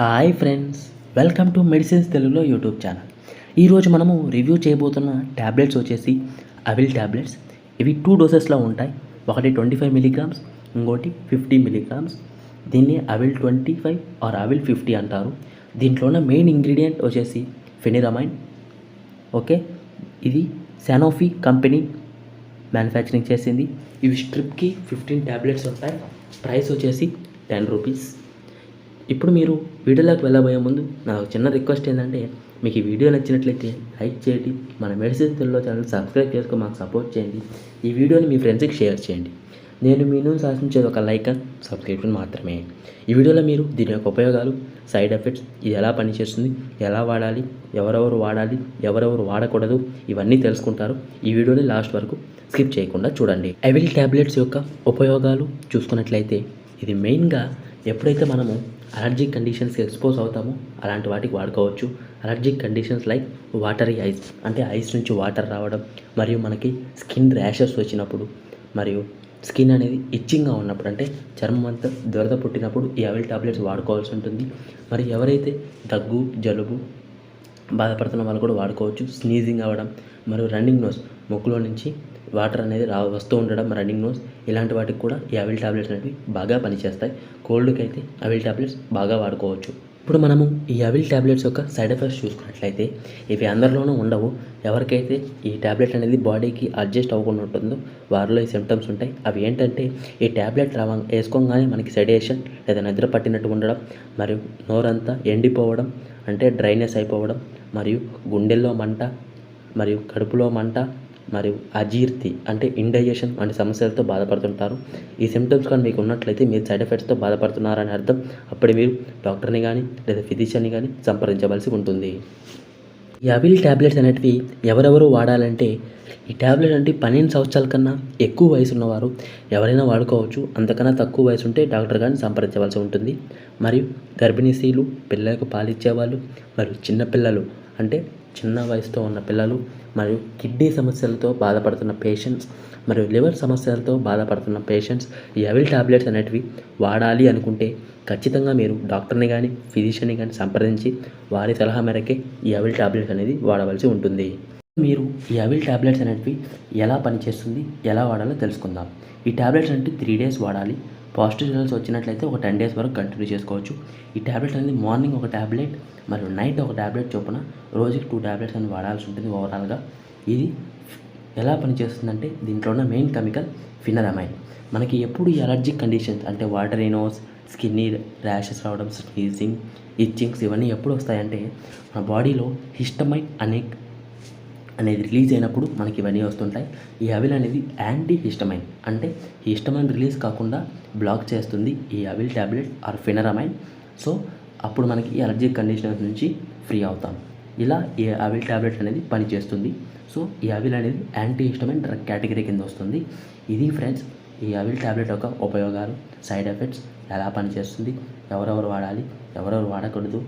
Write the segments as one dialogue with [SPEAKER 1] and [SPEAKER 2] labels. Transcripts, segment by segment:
[SPEAKER 1] Hi friends, welcome to medicines తెలుగులో YouTube channel. ఈరోజు మనము రివ్యూ చేయబోతున్న ట్యాబ్లెట్స్ వచ్చేసి అవిల్ ట్యాబ్లెట్స్. ఇవి 2 డోసెస్లో ఉంటాయి. ఒకటి 25 మిలీగ్రామ్స్, ఇంకోటి 50 మిలీగ్రామ్స్. దీన్ని అవిల్ 25 ఆర్ అవిల్ 50 అంటారు. దీంట్లో ఉన్న మెయిన్ ఇంగ్రీడియంట్ వచ్చేసి ఫెనిరమైన్. ఓకే, ఇది సానోఫీ కంపెనీ మ్యానుఫ్యాక్చరింగ్ చేసింది. ఇవి స్ట్రిప్కి 15 ట్యాబ్లెట్స్ ఉంటాయి. ప్రైస్ వచ్చేసి 10 రూపీస్. ఇప్పుడు మీరు వీడియోలోకి వెళ్ళబోయే ముందు నాకు చిన్న రిక్వెస్ట్ ఏంటంటే, మీకు ఈ వీడియో నచ్చినట్లయితే లైక్ చేయండి, మన మెడిసిన్ తెలుగులో ఛానల్ సబ్స్క్రైబ్ చేసుకొని మాకు సపోర్ట్ చేయండి. ఈ వీడియోని మీ ఫ్రెండ్స్కి షేర్ చేయండి. నేను మీ నుంచి ఆశించేది ఒక లైక్ అండ్ సబ్స్క్రిప్షన్ మాత్రమే. ఈ వీడియోలో మీరు దీని యొక్క ఉపయోగాలు, సైడ్ ఎఫెక్ట్స్, ఇది ఎలా పనిచేస్తుంది, ఎలా వాడాలి, ఎవరెవరు వాడాలి, ఎవరెవరు వాడకూడదు, ఇవన్నీ తెలుసుకుంటారు. ఈ వీడియోని లాస్ట్ వరకు స్కిప్ చేయకుండా చూడండి. అవిల్ ట్యాబ్లెట్స్ యొక్క ఉపయోగాలు చూసుకున్నట్లయితే, ఇది మెయిన్గా ఎప్పుడైతే మనము అలర్జిక్ కండిషన్స్కి ఎక్స్పోజ్ అవుతామో అలాంటి వాటికి వాడుకోవచ్చు. Allergic conditions like watery ice, అంటే ఐస్ నుంచి వాటర్ రావడం, మరియు మనకి స్కిన్ ర్యాషెస్ వచ్చినప్పుడు, మరియు స్కిన్ అనేది ఇచ్చింగ్గా ఉన్నప్పుడు, అంటే చర్మం అంతా దురద పుట్టినప్పుడు ఈ అవిల్ టాబ్లెట్స్ వాడుకోవాల్సి ఉంటుంది. మరి ఎవరైతే దగ్గు, జలుబు బాధపడుతున్న వాళ్ళు కూడా వాడుకోవచ్చు. స్నీజింగ్ అవ్వడం, మరియు రన్నింగ్ నోస్, ముక్కులో నుంచి వాటర్ అనేది వస్తూ ఉండడం, రన్నింగ్ నోస్, ఇలాంటి వాటికి కూడా ఈ అవిల్ టాబ్లెట్స్ అనేవి బాగా పనిచేస్తాయి. కోల్డ్కి అయితే అవిల్ టాబ్లెట్స్ బాగా వాడుకోవచ్చు. ఇప్పుడు మనము ఈ అవిల్ టాబ్లెట్స్ యొక్క సైడ్ ఎఫెక్ట్స్ చూసుకున్నట్లయితే, ఇవి అందరిలోనూ ఉండవు. ఎవరికైతే ఈ టాబ్లెట్ అనేది బాడీకి అడ్జస్ట్ అవ్వకుండా ఉంటుందో వారిలో ఈ సిమ్టమ్స్ ఉంటాయి. అవి ఏంటంటే, ఈ టాబ్లెట్ వేసుకోగానే మనకి సెడేషన్ లేదా నిద్ర పట్టినట్టు ఉండడం, మరియు నోరంతా ఎండిపోవడం, అంటే డ్రైనెస్ అయిపోవడం, మరియు గుండెల్లో మంట, మరియు కడుపులో మంట, మరియు అజీర్తి అంటే ఇండైజెషన్ వంటి సమస్యలతో బాధపడుతుంటారు. ఈ సిమ్టమ్స్ కానీ మీకు ఉన్నట్లయితే మీరు సైడ్ ఎఫెక్ట్స్తో బాధపడుతున్నారని అర్థం. అప్పుడు మీరు డాక్టర్ని కానీ లేదా ఫిజిషియన్ని కానీ సంప్రదించవలసి ఉంటుంది. ఈ అవిల్ ట్యాబ్లెట్స్ అనేటివి ఎవరెవరు వాడాలంటే, ఈ ట్యాబ్లెట్ అంటే 12 సంవత్సరాల కన్నా ఎక్కువ వయసు ఉన్నవారు ఎవరైనా వాడుకోవచ్చు. అంతకన్నా తక్కువ వయసు ఉంటే డాక్టర్ గారిని సంప్రదించవలసి ఉంటుంది. మరియు గర్భిణీ స్త్రీలు, పిల్లలకు పాలిచ్చేవాళ్ళు, మరియు చిన్నపిల్లలు, అంటే చిన్న వయసుతో ఉన్న పిల్లలు, మరియు కిడ్నీ సమస్యలతో బాధపడుతున్న పేషెంట్స్, మరియు లివర్ సమస్యలతో బాధపడుతున్న పేషెంట్స్ ఈ అవిల్ టాబ్లెట్స్ అనేటివి వాడాలి అనుకుంటే ఖచ్చితంగా మీరు డాక్టర్ని కానీ ఫిజిషియన్ని కానీ సంప్రదించి వారి సలహా మేరకే ఈ అవిల్ టాబ్లెట్స్ అనేది వాడవలసి ఉంటుంది. మీరు ఈ అవిల్ టాబ్లెట్స్ అనేటివి ఎలా పనిచేస్తుంది, ఎలా వాడాలో తెలుసుకుందాం. ఈ టాబ్లెట్స్ అంటే 3 డేస్ వాడాలి. పాజిటివ్ రిజల్ట్స్ వచ్చినట్లయితే ఒక 10 డేస్ వరకు కంటిన్యూ చేసుకోవచ్చు. ఈ ట్యాబ్లెట్ అనేది మార్నింగ్ ఒక ట్యాబ్లెట్ మరియు నైట్ ఒక ట్యాబ్లెట్ చొప్పున రోజుకి 2 ట్యాబ్లెట్స్ అని వాడాల్సి ఉంటుంది ఓవరాల్గా. ఇది ఎలా పనిచేస్తుందంటే, దీంట్లో ఉన్న మెయిన్ కెమికల్ ఫెనిరమైన్. మనకి ఎప్పుడు ఈ అలర్జిక్ కండిషన్స్ అంటే వాటరీ నోస్, స్కిన్నీ ర్యాషెస్ రావడం, స్నీజింగ్, ఇచ్చింగ్స్ ఇవన్నీ ఎప్పుడు వస్తాయంటే, మన బాడీలో హిస్టమైన్ అనేది రిలీజ్ అయినప్పుడు మనకి ఇవన్నీ వస్తుంటాయి. ఈ అవిల్ అనేది యాంటీ హిస్టమైన్, అంటే హిస్టమైన్ రిలీజ్ కాకుండా బ్లాక్ చేస్తుంది ఈ అవిల్ ట్యాబ్లెట్ ఆర్ ఫెనిరమైన్. సో అప్పుడు మనకి ఈ అలర్జిక్ కండిషన్స్ నుంచి ఫ్రీ అవుతాం. ఇలా ఈ అవిల్ ట్యాబ్లెట్ అనేది పనిచేస్తుంది. సో ఈ అవిల్ అనేది యాంటీ హిస్టమైన్ డ్రగ్ కేటగిరీ కింద వస్తుంది. ఇది ఫ్రెండ్స్ ఈ అవిల్ ట్యాబ్లెట్ యొక్క ఉపయోగాలు, సైడ్ ఎఫెక్ట్స్, ఎలా పనిచేస్తుంది, ఎవరెవరు వాడాలి, ఎవరెవరు వాడకూడదు,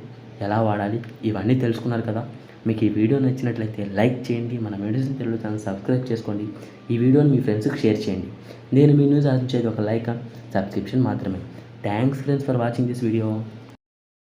[SPEAKER 1] ఎలా వాడాలి, ఇవన్నీ తెలుసుకున్నారు కదా. మీకు ఈ వీడియో నచ్చినట్లయితే లైక్ చేయండి, మన మెడిసిన్ తెలుగు ఛానల్ సబ్స్క్రైబ్ చేసుకోండి. ఈ వీడియోని మీ ఫ్రెండ్స్కి షేర్ చేయండి. నేను మీ నుంచి ఆశించేది ఒక లైక్ అండ్ సబ్స్క్రిప్షన్ మాత్రమే. Thanks friends for watching this video.